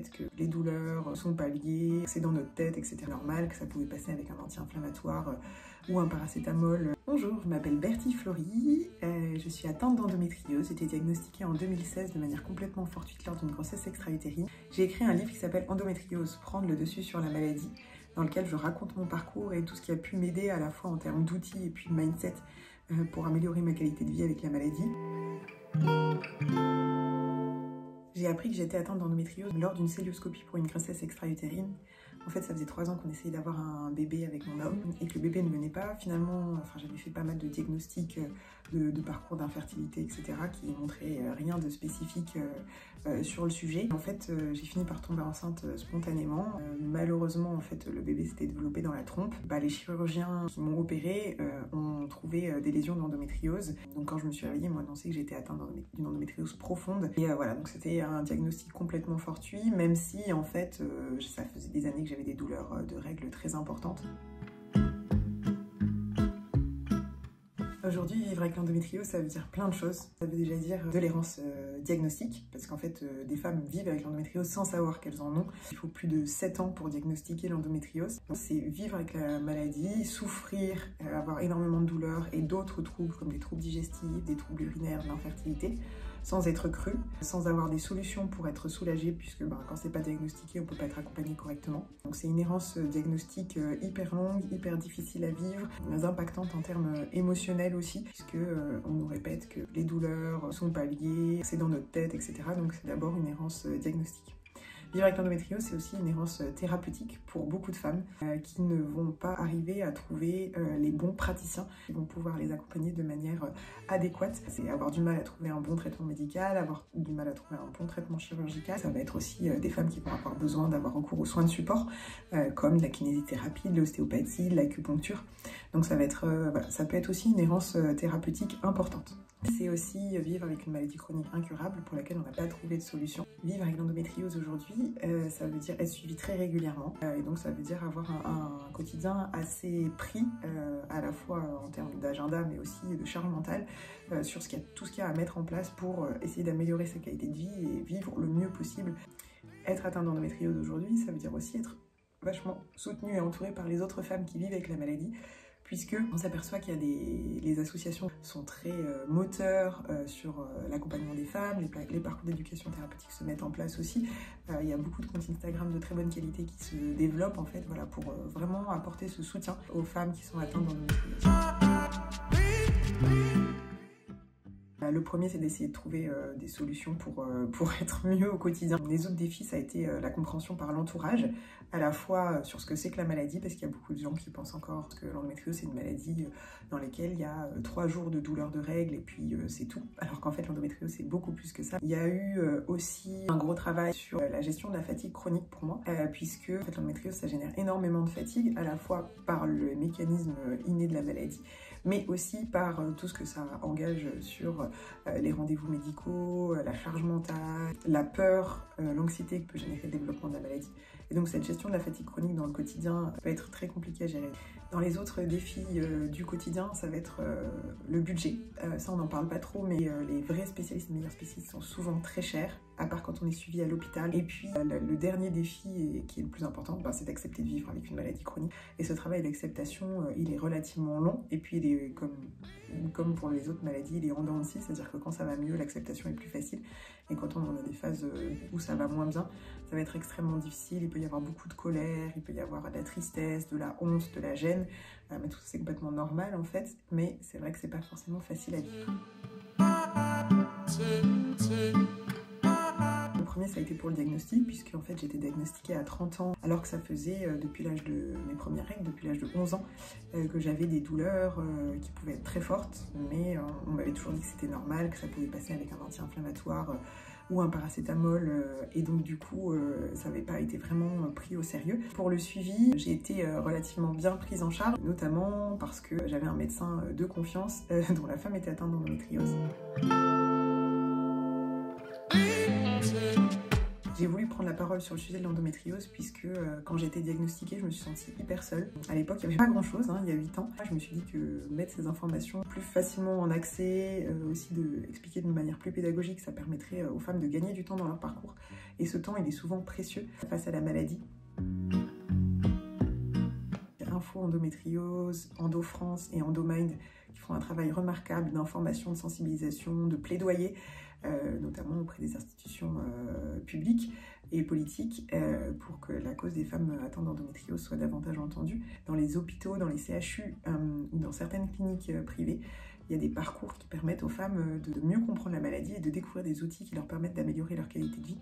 fait que les douleurs sont pas liées, c'est dans notre tête et que c'était normal, que ça pouvait passer avec un anti-inflammatoire ou un paracétamol. Bonjour, je m'appelle Bertie Flory, je suis atteinte d'endométriose. J'ai été diagnostiquée en 2016 de manière complètement fortuite lors d'une grossesse extra-utérine. J'ai écrit un livre qui s'appelle Endométriose, prendre le dessus sur la maladie, dans lequel je raconte mon parcours et tout ce qui a pu m'aider à la fois en termes d'outils et puis de mindset pour améliorer ma qualité de vie avec la maladie. J'ai appris que j'étais atteinte d'endométriose lors d'une cœlioscopie pour une grossesse extra-utérine. En fait, ça faisait 3 ans qu'on essayait d'avoir un bébé avec mon homme et que le bébé ne venait pas. Finalement, j'avais fait pas mal de diagnostics de parcours d'infertilité, etc. qui montraient rien de spécifique sur le sujet. En fait, j'ai fini par tomber enceinte spontanément. Malheureusement, en fait, le bébé s'était développé dans la trompe. Les chirurgiens qui m'ont opéré ont trouvé des lésions d'endométriose. Donc quand je me suis réveillée, moi, on sait que j'étais atteinte d'une endométriose profonde. Et voilà, donc c'était un diagnostic complètement fortuit, même si, en fait, ça faisait des années que j'avais des douleurs de règles très importantes. Aujourd'hui, vivre avec l'endométriose, ça veut dire plein de choses. Ça veut déjà dire de l'errance diagnostique, parce qu'en fait, des femmes vivent avec l'endométriose sans savoir qu'elles en ont. Il faut plus de 7 ans pour diagnostiquer l'endométriose. C'est vivre avec la maladie, souffrir, avoir énormément de douleurs et d'autres troubles, comme des troubles digestifs, des troubles urinaires, de l'infertilité, sans être cru, sans avoir des solutions pour être soulagé, puisque quand c'est pas diagnostiqué, on peut pas être accompagné correctement. Donc c'est une errance diagnostique hyper longue, hyper difficile à vivre, impactante en termes émotionnels aussi, puisque on nous répète que les douleurs sont pas liées, c'est dans notre tête, etc. Donc c'est d'abord une errance diagnostique. Vivre avec l'endométriose, c'est aussi une errance thérapeutique pour beaucoup de femmes qui ne vont pas arriver à trouver les bons praticiens qui vont pouvoir les accompagner de manière adéquate. C'est avoir du mal à trouver un bon traitement médical, avoir du mal à trouver un bon traitement chirurgical. Ça va être aussi des femmes qui vont avoir besoin d'avoir recours aux soins de support, comme la kinésithérapie, de l'ostéopathie, de l'acupuncture. Donc ça va être, ça peut être aussi une errance thérapeutique importante. C'est aussi vivre avec une maladie chronique incurable pour laquelle on n'a pas trouvé de solution. Vivre avec l'endométriose aujourd'hui, ça veut dire être suivi très régulièrement. Et donc ça veut dire avoir un quotidien assez pris, à la fois en termes d'agenda, mais aussi de charge mentale, sur tout ce qu'il y a à mettre en place pour essayer d'améliorer sa qualité de vie et vivre le mieux possible. Être atteint d'endométriose aujourd'hui, ça veut dire aussi être vachement soutenu et entouré par les autres femmes qui vivent avec la maladie, puisque on s'aperçoit qu'il y a les associations sont très moteurs sur l'accompagnement des femmes, les parcours d'éducation thérapeutique se mettent en place aussi. Il y a beaucoup de comptes Instagram de très bonne qualité qui se développent en fait, voilà, pour vraiment apporter ce soutien aux femmes qui sont atteintes d'endométriose. Le premier, c'est d'essayer de trouver des solutions pour être mieux au quotidien. Les autres défis, ça a été la compréhension par l'entourage, à la fois sur ce que c'est que la maladie, parce qu'il y a beaucoup de gens qui pensent encore que l'endométriose, c'est une maladie dans laquelle il y a 3 jours de douleur de règles et puis c'est tout. Alors qu'en fait, l'endométriose, c'est beaucoup plus que ça. Il y a eu aussi un gros travail sur la gestion de la fatigue chronique pour moi, puisque en fait, l'endométriose, ça génère énormément de fatigue, à la fois par le mécanisme inné de la maladie, mais aussi par tout ce que ça engage sur les rendez-vous médicaux, la charge mentale, la peur, l'anxiété que peut générer le développement de la maladie. Et donc cette gestion de la fatigue chronique dans le quotidien peut être très compliquée à gérer. Dans les autres défis du quotidien, ça va être le budget. Ça, on n'en parle pas trop, mais les vrais spécialistes, les meilleurs spécialistes sont souvent très chers, à part quand on est suivi à l'hôpital. Et puis le dernier défi, qui est le plus important, c'est d'accepter de vivre avec une maladie chronique. Et ce travail d'acceptation, il est relativement long, et puis il est comme pour les autres maladies, il est en dents de scie, c'est-à-dire que quand ça va mieux, l'acceptation est plus facile. Et quand on a des phases où ça va moins bien, ça va être extrêmement difficile. Il peut y avoir beaucoup de colère, il peut y avoir de la tristesse, de la honte, de la gêne. Mais tout ça, c'est complètement normal en fait. Mais c'est vrai que c'est pas forcément facile à vivre. Le premier, ça a été pour le diagnostic, puisque en fait j'étais diagnostiquée à 30 ans, alors que ça faisait depuis l'âge de mes premières règles, depuis l'âge de 11 ans, que j'avais des douleurs qui pouvaient être très fortes, mais on m'avait toujours dit que c'était normal, que ça pouvait passer avec un anti-inflammatoire ou un paracétamol, et donc du coup ça n'avait pas été vraiment pris au sérieux. Pour le suivi, j'ai été relativement bien prise en charge, notamment parce que j'avais un médecin de confiance dont la femme était atteinte d'endométriose. J'ai voulu prendre la parole sur le sujet de l'endométriose puisque quand j'ai été diagnostiquée, je me suis sentie hyper seule. À l'époque, il n'y avait pas grand-chose, il y a 8 ans. Je me suis dit que mettre ces informations plus facilement en accès, aussi d'expliquer d'une manière plus pédagogique, ça permettrait aux femmes de gagner du temps dans leur parcours. Et ce temps, il est souvent précieux face à la maladie. Info Endométriose, EndoFrance et EndoMind qui font un travail remarquable d'information, de sensibilisation, de plaidoyer, notamment auprès des institutions publiques et politiques pour que la cause des femmes atteintes d'endométriose soit davantage entendue. Dans les hôpitaux, dans les CHU ou dans certaines cliniques privées, il y a des parcours qui permettent aux femmes de mieux comprendre la maladie et de découvrir des outils qui leur permettent d'améliorer leur qualité de vie.